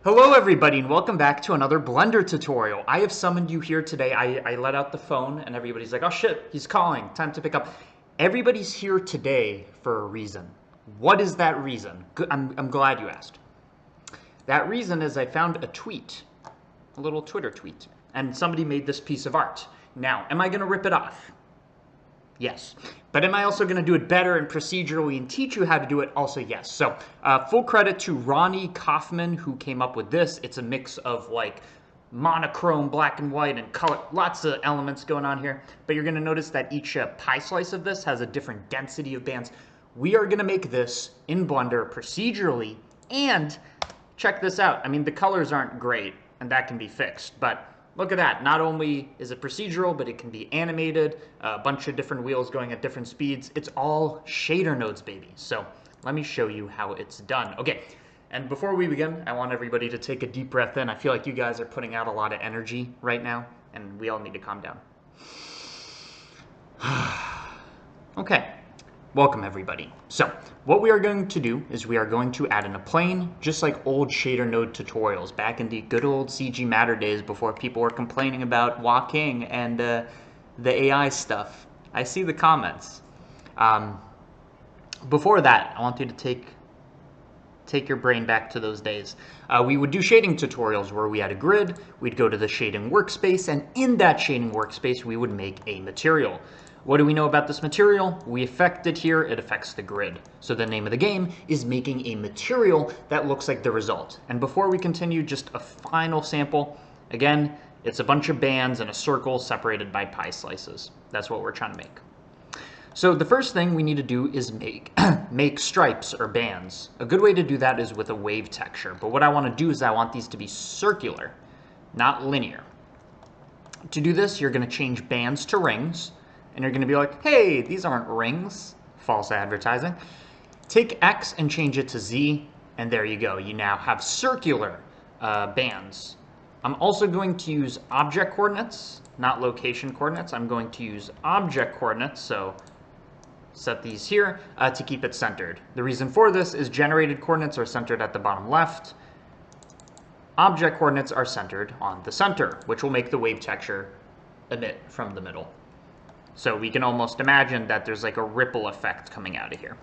Hello everybody and welcome back to another Blender tutorial. I have summoned you here today. I let out the phone and everybody's like, oh shit, he's calling, time to pick up. Everybody's here today for a reason. What is that reason? I'm glad you asked. That reason is I found a tweet, a little Twitter tweet, and somebody made this piece of art. Now, am I gonna rip it off? Yes. But am I also going to do it better and procedurally and teach you how to do it? Also, yes. So full credit to Ronnie Kaufman who came up with this. It's a mix of like monochrome, black and white, and color. Lots of elements going on here. But you're going to notice that each pie slice of this has a different density of bands. We are going to make this in Blender procedurally. And check this out. I mean, the colors aren't great, and that can be fixed. But look at that. Not only is it procedural, but it can be animated, a bunch of different wheels going at different speeds. It's all shader nodes, baby. So let me show you how it's done. Okay, and before we begin, I want everybody to take a deep breath in. I feel like you guys are putting out a lot of energy right now, and we all need to calm down. Okay. Welcome everybody. So what we are going to do is we are going to add in a plane, just like old shader node tutorials back in the good old CG Matter days before people were complaining about walking and the AI stuff. I see the comments. Before that, I want you to take your brain back to those days. We would do shading tutorials where we had a grid, we'd go to the shading workspace, and in that shading workspace we would make a material. What do we know about this material? We affect it here, it affects the grid. So the name of the game is making a material that looks like the result. And before we continue, just a final sample. Again, it's a bunch of bands in a circle separated by pie slices. That's what we're trying to make. So the first thing we need to do is make stripes or bands. A good way to do that is with a wave texture. But what I want to do is I want these to be circular, not linear. To do this, you're going to change bands to rings. And you're going to be like, hey, these aren't rings. False advertising. Take X and change it to Z, and there you go. You now have circular bands. I'm also going to use object coordinates, not location coordinates. I'm going to use object coordinates, so set these here to keep it centered. The reason for this is generated coordinates are centered at the bottom left. Object coordinates are centered on the center, which will make the wave texture emit from the middle. So we can almost imagine that there's like a ripple effect coming out of here.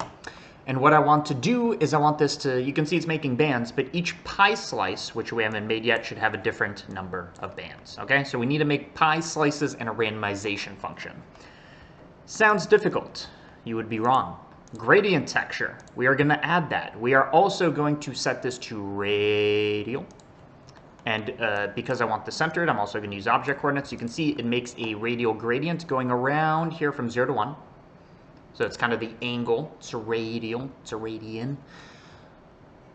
And what I want to do is I want this to, you can see it's making bands, but each pie slice, which we haven't made yet, should have a different number of bands. Okay, so we need to make pie slices and a randomization function. Sounds difficult. You would be wrong. Gradient texture, we are going to add that. We are also going to set this to radial. And because I want this centered, I'm also going to use object coordinates. You can see it makes a radial gradient going around here from 0 to 1. So it's kind of the angle. It's a radial. It's a radian.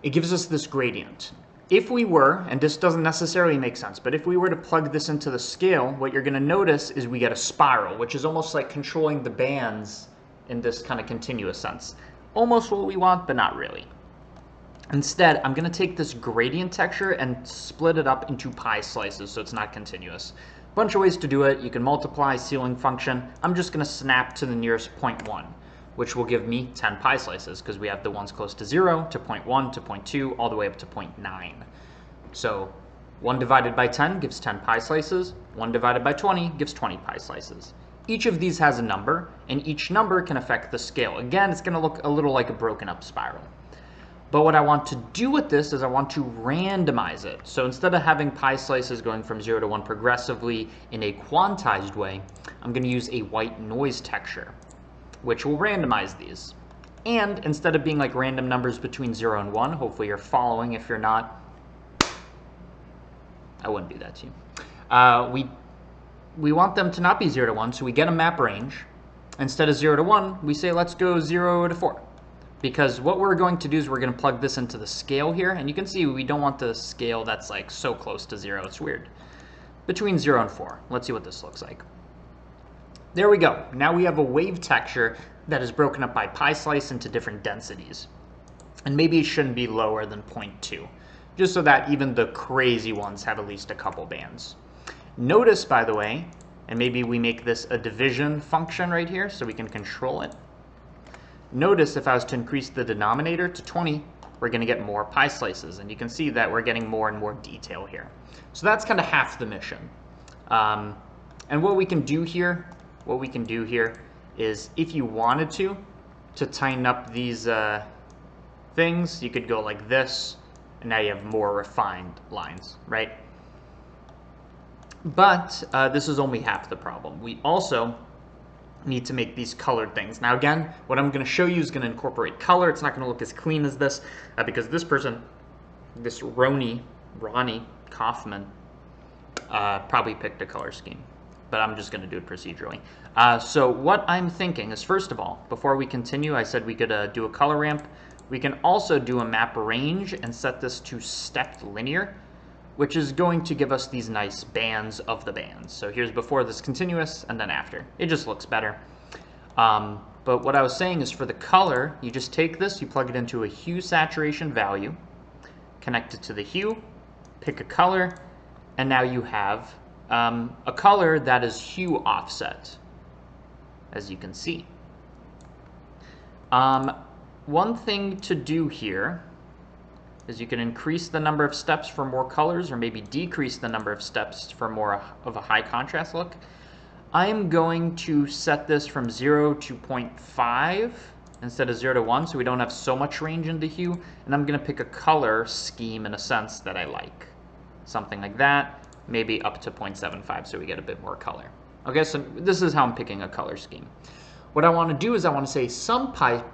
It gives us this gradient. If we were, and this doesn't necessarily make sense, but if we were to plug this into the scale, what you're going to notice is we get a spiral, which is almost like controlling the bands in this kind of continuous sense. Almost what we want, but not really. Instead, I'm going to take this gradient texture and split it up into pie slices so it's not continuous. Bunch of ways to do it. You can multiply ceiling function. I'm just going to snap to the nearest 0.1, which will give me 10 pie slices because we have the ones close to 0, to 0.1, to 0.2, all the way up to 0.9. So 1 divided by 10 gives 10 pie slices. 1 divided by 20 gives 20 pie slices. Each of these has a number, and each number can affect the scale. Again, it's going to look a little like a broken up spiral. But what I want to do with this is I want to randomize it. So instead of having pie slices going from 0 to 1 progressively in a quantized way, I'm going to use a white noise texture, which will randomize these. And instead of being like random numbers between 0 and 1, hopefully you're following. If you're not, I wouldn't do that to you. We want them to not be 0 to 1, so we get a map range. Instead of 0 to 1, we say let's go 0 to 4. Because what we're going to do is we're going to plug this into the scale here. And you can see we don't want the scale that's like so close to 0. It's weird. Between 0 and 4. Let's see what this looks like. There we go. Now we have a wave texture that is broken up by pie slice into different densities. And maybe it shouldn't be lower than 0.2. Just so that even the crazy ones have at least a couple bands. Notice, by the way, and maybe we make this a division function right here so we can control it. Notice if I was to increase the denominator to 20, we're going to get more pie slices. And you can see that we're getting more and more detail here. So that's kind of half the mission. And what we can do here is, if you wanted to tighten up these things, you could go like this, and now you have more refined lines, right? But this is only half the problem. We also need to make these colored things. Now again, what I'm going to show you is going to incorporate color. It's not going to look as clean as this because this person, this Ronnie Kaufman, probably picked a color scheme. But I'm just going to do it procedurally. So what I'm thinking is, first of all, before we continue, I said we could do a color ramp. We can also do a map range and set this to stepped linear, which is going to give us these nice bands of the bands. So here's before this continuous and then after. It just looks better. But what I was saying is, for the color, you just take this, you plug it into a hue saturation value, connect it to the hue, pick a color, and now you have a color that is hue offset, as you can see. One thing to do here is you can increase the number of steps for more colors, or maybe decrease the number of steps for more of a high contrast look. I'm going to set this from 0 to 0.5 instead of 0 to 1, so we don't have so much range in the hue, and I'm going to pick a color scheme in a sense that I like. Something like that, maybe up to 0.75, so we get a bit more color. Okay, so this is how I'm picking a color scheme. What I want to do is I want to say some pie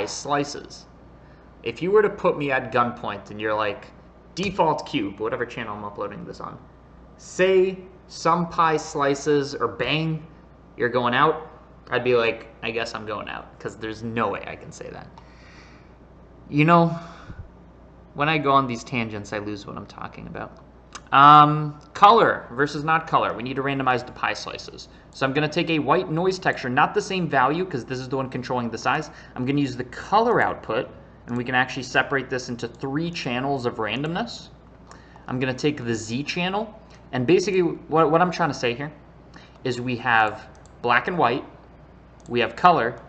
slices. If you were to put me at gunpoint and you're like, default cube, whatever channel I'm uploading this on, say some pie slices or bang, you're going out, I'd be like, I guess I'm going out, because there's no way I can say that. You know, when I go on these tangents, I lose what I'm talking about. Color versus not color. We need to randomize the pie slices. So I'm going to take a white noise texture, not the same value because this is the one controlling the size. I'm going to use the color output, and we can actually separate this into 3 channels of randomness. I'm going to take the Z channel, and basically what I'm trying to say here is we have black and white, we have color,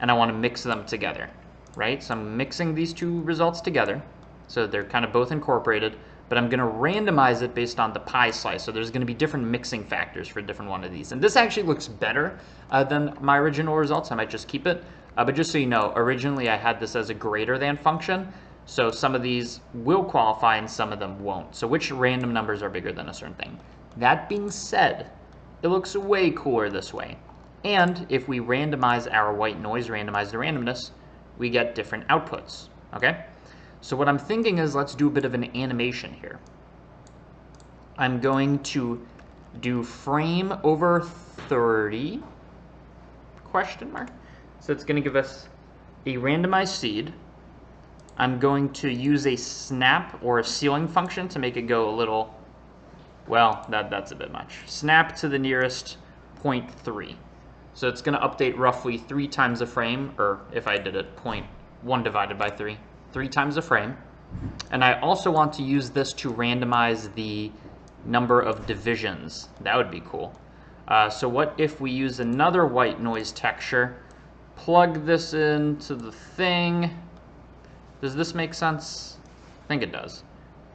and I want to mix them together, right? So I'm mixing these 2 results together, so they're kind of both incorporated. But I'm going to randomize it based on the pie slice. So there's going to be different mixing factors for different one of these. And this actually looks better than my original results. I might just keep it. But just so you know, originally I had this as a greater than function. So some of these will qualify and some of them won't. So which random numbers are bigger than a certain thing? That being said, it looks way cooler this way. And if we randomize our white noise, randomize the randomness, we get different outputs. Okay? So what I'm thinking is, let's do a bit of an animation here. I'm going to do frame over 30, question mark. So it's going to give us a randomized seed. I'm going to use a snap or a ceiling function to make it go a little, well, that's a bit much. Snap to the nearest 0.3. So it's going to update roughly 3 times a frame, or if I did it, 0.1 divided by 3. 3 times a frame. And I also want to use this to randomize the number of divisions. That would be cool. So what if we use another white noise texture, plug this into the thing. Does this make sense? I think it does.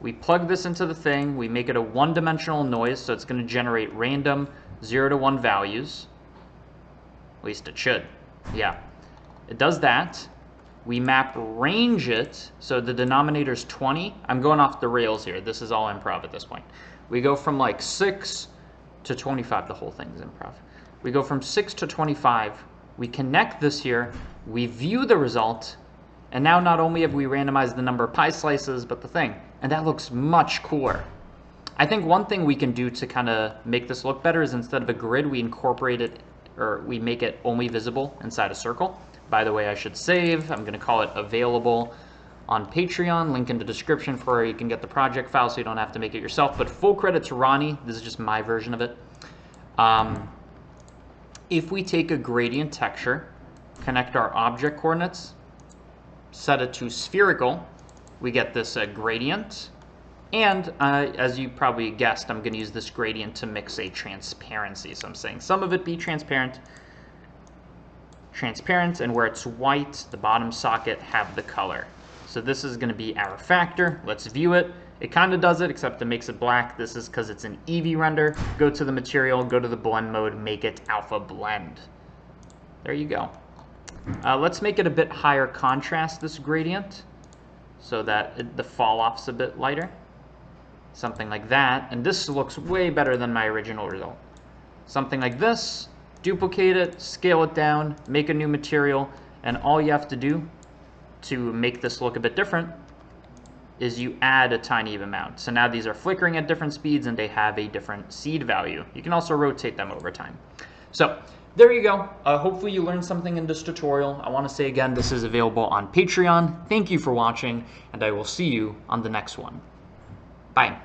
We plug this into the thing, we make it a 1-dimensional noise, so it's going to generate random 0 to 1 values. At least it should. Yeah. It does that. We map range it, so the denominator is 20. I'm going off the rails here. This is all improv at this point. We go from like 6 to 25. The whole thing's improv. We go from 6 to 25. We connect this here. We view the result. And now not only have we randomized the number of pie slices, but the thing. And that looks much cooler. I think one thing we can do to kind of make this look better is, instead of a grid, we incorporate it, or we make it only visible inside a circle. By the way, I should save. I'm going to call it available on Patreon. Link in the description for where you can get the project file so you don't have to make it yourself. But full credit to Ronnie. This is just my version of it. If we take a gradient texture, connect our object coordinates, set it to spherical, we get this gradient. And as you probably guessed, I'm going to use this gradient to mix a transparency. So I'm saying some of it be transparent, transparent, and where it's white, the bottom socket, have the color. So this is going to be our factor. Let's view it. It kind of does it, except it makes it black. This is because it's an Eevee render. Go to the material, go to the blend mode, make it alpha blend. There you go. Let's make it a bit higher contrast, this gradient, so that the fall off's a bit lighter. Something like that. And this looks way better than my original result. Something like this, duplicate it, scale it down, make a new material, and all you have to do to make this look a bit different is you add a tiny amount. So now these are flickering at different speeds and they have a different seed value. You can also rotate them over time. So there you go. Hopefully you learned something in this tutorial. I want to say again, this is available on Patreon. Thank you for watching, and I will see you on the next one. Bye.